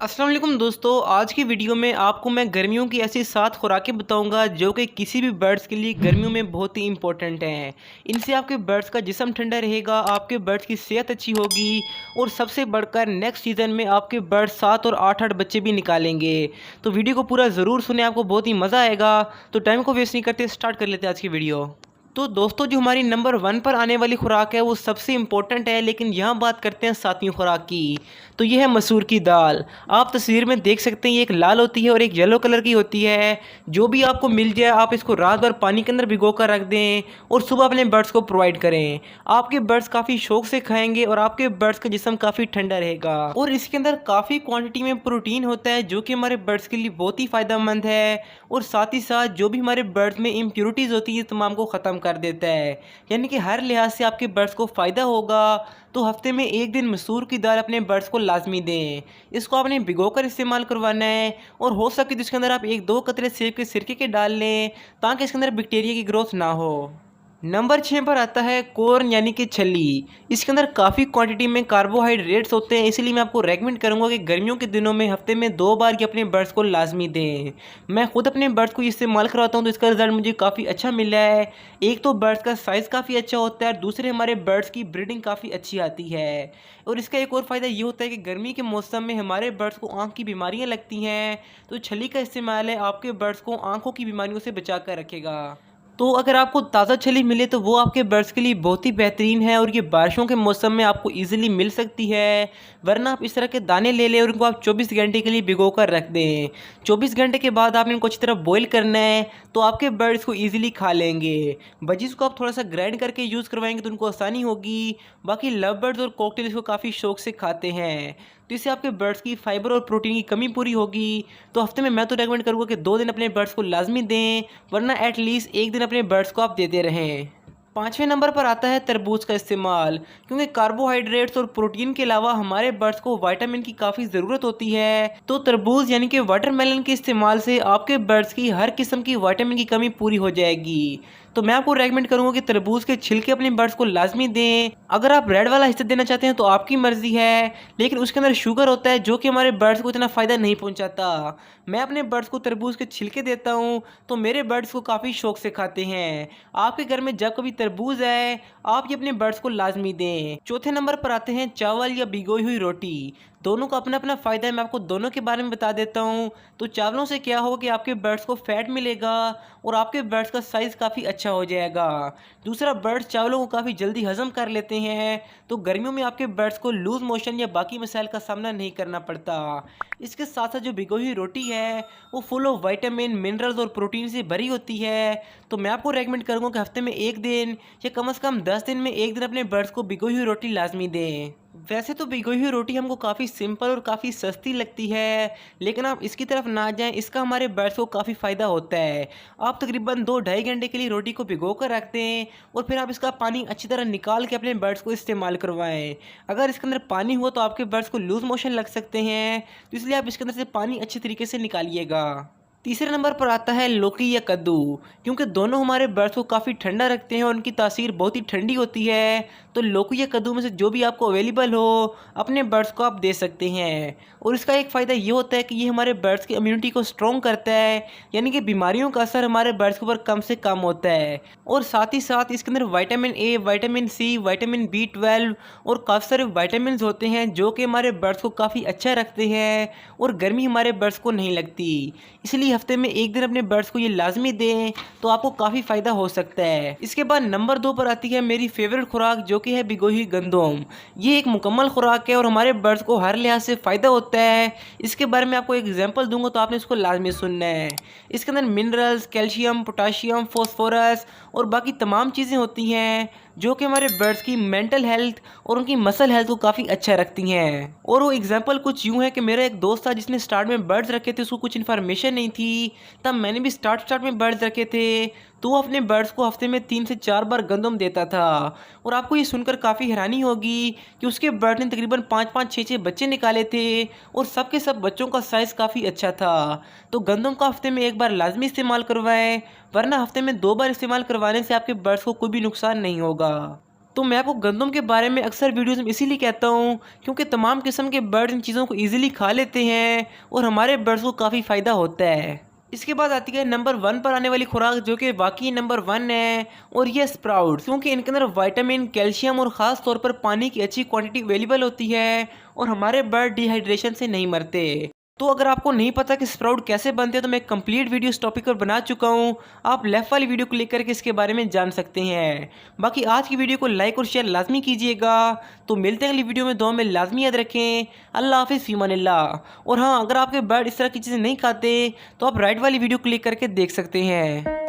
अस्सलाम वालेकुम दोस्तों, आज की वीडियो में आपको मैं गर्मियों की ऐसी 7 खुराकें बताऊंगा जो कि किसी भी बर्ड्स के लिए गर्मियों में बहुत ही इंपॉर्टेंट हैं। इनसे आपके बर्ड्स का जिस्म ठंडा रहेगा, आपके बर्ड्स की सेहत अच्छी होगी और सबसे बढ़कर नेक्स्ट सीज़न में आपके बर्ड्स 7 और 8-8 बच्चे भी निकालेंगे। तो वीडियो को पूरा ज़रूर सुने, आपको बहुत ही मज़ा आएगा। तो टाइम को वेस्ट नहीं करते, स्टार्ट कर लेते हैं आज की वीडियो। तो दोस्तों, जो हमारी नंबर 1 पर आने वाली खुराक है वो सबसे इम्पोर्टेंट है, लेकिन यहाँ बात करते हैं 7वीं खुराक की। तो ये है मसूर की दाल। आप तस्वीर में देख सकते हैं, ये एक लाल होती है और एक येलो कलर की होती है। जो भी आपको मिल जाए आप इसको रात भर पानी के अंदर भिगो कर रख दें और सुबह अपने बर्ड्स को प्रोवाइड करें। आपके बर्ड्स काफ़ी शौक से खाएंगे और आपके बर्ड्स का जिस्म काफ़ी ठंडा रहेगा। और इसके अंदर काफ़ी क्वांटिटी में प्रोटीन होता है जो कि हमारे बर्ड्स के लिए बहुत ही फ़ायदेमंद है। और साथ ही साथ जो भी हमारे बर्ड्स में इम्प्योरिटीज़ होती है तमाम को ख़त्म कर देता है, यानी कि हर लिहाज से आपके बर्ड्स को फ़ायदा होगा। तो हफ्ते में एक दिन मसूर की दाल अपने बर्ड्स को लाजमी दें। इसको आपने भिगोकर इस्तेमाल करवाना है और हो सके तो इसके अंदर आप 1-2 कतरे सेब के सिरके के डाल लें ताकि इसके अंदर बैक्टीरिया की ग्रोथ ना हो। नंबर 6 पर आता है कॉर्न यानी कि छली। इसके अंदर काफ़ी क्वांटिटी में कार्बोहाइड्रेट्स होते हैं, इसीलिए मैं आपको रेकमेंड करूंगा कि गर्मियों के दिनों में हफ्ते में 2 बार ये अपने बर्ड्स को लाजमी दें। मैं खुद अपने बर्ड्स को इस्तेमाल करवाता हूं तो इसका रिजल्ट मुझे काफ़ी अच्छा मिला है। एक तो बर्ड्स का साइज़ काफ़ी अच्छा होता है और दूसरे हमारे बर्ड्स की ब्रीडिंग काफ़ी अच्छी आती है। और इसका एक और फ़ायदा ये होता है कि गर्मी के मौसम में हमारे बर्ड्स को आँख की बीमारियाँ लगती हैं, तो छली का इस्तेमाल है आपके बर्ड्स को आँखों की बीमारियों से बचा कर रखेगा। तो अगर आपको ताज़ा छली मिले तो वो आपके बर्ड्स के लिए बहुत ही बेहतरीन है और ये बारिशों के मौसम में आपको इजीली मिल सकती है। वरना आप इस तरह के दाने ले लें और इनको आप 24 घंटे के लिए भिगो कर रख दें। 24 घंटे के बाद आपने इनको अच्छी तरह बॉईल करना है तो आपके बर्ड्स को ईजिली खा लेंगे। बजीज को आप थोड़ा सा ग्राइंड करके यूज़ करवाएंगे तो उनको आसानी होगी। बाकी लव बर्ड्स और कॉकटेल इसको काफ़ी शौक से खाते हैं, तो इससे आपके बर्ड्स की फाइबर और प्रोटीन की कमी पूरी होगी। तो हफ्ते में मैं तो रेकमेंड करूँगा कि 2 दिन अपने बर्ड्स को लाजमी दें, वरना एटलीस्ट 1 दिन अपने बर्ड्स को आप देते रहें। 5वें नंबर पर आता है तरबूज का इस्तेमाल, क्योंकि कार्बोहाइड्रेट्स और प्रोटीन के अलावा हमारे बर्ड्स को विटामिन की काफ़ी ज़रूरत होती है। तो तरबूज यानी कि वाटरमेलन के इस्तेमाल से आपके बर्ड्स की हर किस्म की विटामिन की कमी पूरी हो जाएगी। तो मैं आपको रेकमेंड करूंगा कि तरबूज के छिलके अपने बर्ड्स को लाजमी दें। अगर आप रेड वाला हिस्सा देना चाहते हैं तो आपकी मर्जी है, लेकिन उसके अंदर शुगर होता है जो कि हमारे बर्ड्स को इतना फ़ायदा नहीं पहुंचाता। मैं अपने बर्ड्स को तरबूज के छिलके देता हूं तो मेरे बर्ड्स को काफ़ी शौक से खाते हैं। आपके घर में जब कभी तरबूज है आप ये अपने बर्ड्स को लाजमी दें। चौथे नंबर पर आते हैं चावल या भिगोई हुई रोटी। दोनों का अपना अपना फ़ायदा है, मैं आपको दोनों के बारे में बता देता हूँ। तो चावलों से क्या होगा कि आपके बर्ड्स को फैट मिलेगा और आपके बर्ड्स का साइज़ काफ़ी अच्छा हो जाएगा। दूसरा, बर्ड्स चावलों को काफ़ी जल्दी हजम कर लेते हैं, तो गर्मियों में आपके बर्ड्स को लूज़ मोशन या बाकी मसाइल का सामना नहीं करना पड़ता। इसके साथ साथ जो भिगोई हुई रोटी है वो फुल ऑफ विटामिन, मिनरल्स और प्रोटीन से भरी होती है। तो मैं आपको रेकमेंड करूँगा कि हफ्ते में 1 दिन या कम से कम 10 दिन में 1 दिन अपने बर्ड्स को भिगोई हुई रोटी लाजमी दें। वैसे तो भिगोई हुई रोटी हमको काफ़ी सिंपल और काफ़ी सस्ती लगती है, लेकिन आप इसकी तरफ ना जाएं, इसका हमारे बर्ड्स को काफ़ी फ़ायदा होता है। आप तकरीबन 2-2.5 घंटे के लिए रोटी को भिगो कर रखते हैं और फिर आप इसका पानी अच्छी तरह निकाल के अपने बर्ड्स को इस्तेमाल करवाएं। अगर इसके अंदर पानी हो तो आपके बर्ड्स को लूज़ मोशन लग सकते हैं, तो इसलिए आप इसके अंदर से पानी अच्छी तरीके से निकालिएगा। तीसरे नंबर पर आता है लौकी या कद्दू, क्योंकि दोनों हमारे बर्ड्स को काफ़ी ठंडा रखते हैं और उनकी तासीर बहुत ही ठंडी होती है। तो लौकी या कद्दू में से जो भी आपको अवेलेबल हो अपने बर्ड्स को आप दे सकते हैं। और इसका एक फ़ायदा ये होता है कि ये हमारे बर्ड्स की इम्यूनिटी को स्ट्रॉन्ग करता है, यानी कि बीमारियों का असर हमारे बर्ड्स के ऊपर कम से कम होता है। और साथ ही साथ इसके अंदर vitamin A, vitamin C, vitamin B12 और काफ़ी सारे विटामिन होते हैं जो कि हमारे बर्ड्स को काफ़ी अच्छा रखते हैं और गर्मी हमारे बर्ड्स को नहीं लगती। इसलिए हफ्ते में 1 दिन अपने बर्ड्स को ये लाजमी दें तो आपको काफ़ी फ़ायदा हो सकता है। इसके बाद नंबर 2 पर आती है मेरी फेवरेट खुराक जो कि है भिगोई हुई गंदम। ये एक मुकम्मल खुराक है और हमारे बर्ड्स को हर लिहाज से फ़ायदा होता है। इसके बारे में आपको एक एग्जांपल दूंगा तो आपने इसको लाजमी सुनना है। इसके अंदर मिनरल्स, कैल्शियम, पोटाशियम, फॉस्फोरस और बाकी तमाम चीज़ें होती हैं जो कि हमारे बर्ड्स की मेंटल हेल्थ और उनकी मसल हेल्थ को काफ़ी अच्छा रखती हैं। और वो एग्जांपल कुछ यूँ है कि मेरा एक दोस्त था जिसने स्टार्ट में बर्ड्स रखे थे, उसको कुछ इन्फॉर्मेशन नहीं थी, तब मैंने भी स्टार्ट में बर्ड्स रखे थे, तो वो अपने बर्ड्स को हफ्ते में 3 से 4 बार गंदम देता था। और आपको ये सुनकर काफ़ी हैरानी होगी कि उसके बर्ड ने तकरीबन 5-5, 6-6 बच्चे निकाले थे और सबके सब बच्चों का साइज़ काफ़ी अच्छा था। तो गंदम का हफ्ते में 1 बार लाजमी इस्तेमाल करवाएं, वरना हफ्ते में 2 बार इस्तेमाल करवाने से आपके बर्ड्स को कोई भी नुकसान नहीं होगा। तो मैं आपको गंदम के बारे में अक्सर वीडियोस में इसीलिए कहता हूँ क्योंकि तमाम किस्म के बर्ड्स इन चीज़ों को ईजिली खा लेते हैं और हमारे बर्ड्स को काफ़ी फ़ायदा होता है। इसके बाद आती है नंबर 1 पर आने वाली खुराक जो कि वाकई नंबर 1 है, और ये स्प्राउट्स, क्योंकि इनके अंदर विटामिन, कैल्शियम और ख़ास तौर पर पानी की अच्छी क्वांटिटी अवेलेबल होती है और हमारे बर्ड डिहाइड्रेशन से नहीं मरते। तो अगर आपको नहीं पता कि स्प्राउट कैसे बनते हैं तो मैं कंप्लीट वीडियो इस टॉपिक पर बना चुका हूँ, आप लेफ्ट वाली वीडियो क्लिक करके इसके बारे में जान सकते हैं। बाकी आज की वीडियो को लाइक और शेयर लाजमी कीजिएगा। तो मिलते हैं अगली वीडियो में, दुआ में लाजमी याद रखें। अल्लाह हाफिज़, फी अमानिल्लाह। और हाँ, अगर आपके बर्ड इस तरह की चीज़ें नहीं खाते तो आप राइट वाली वीडियो क्लिक करके देख सकते हैं।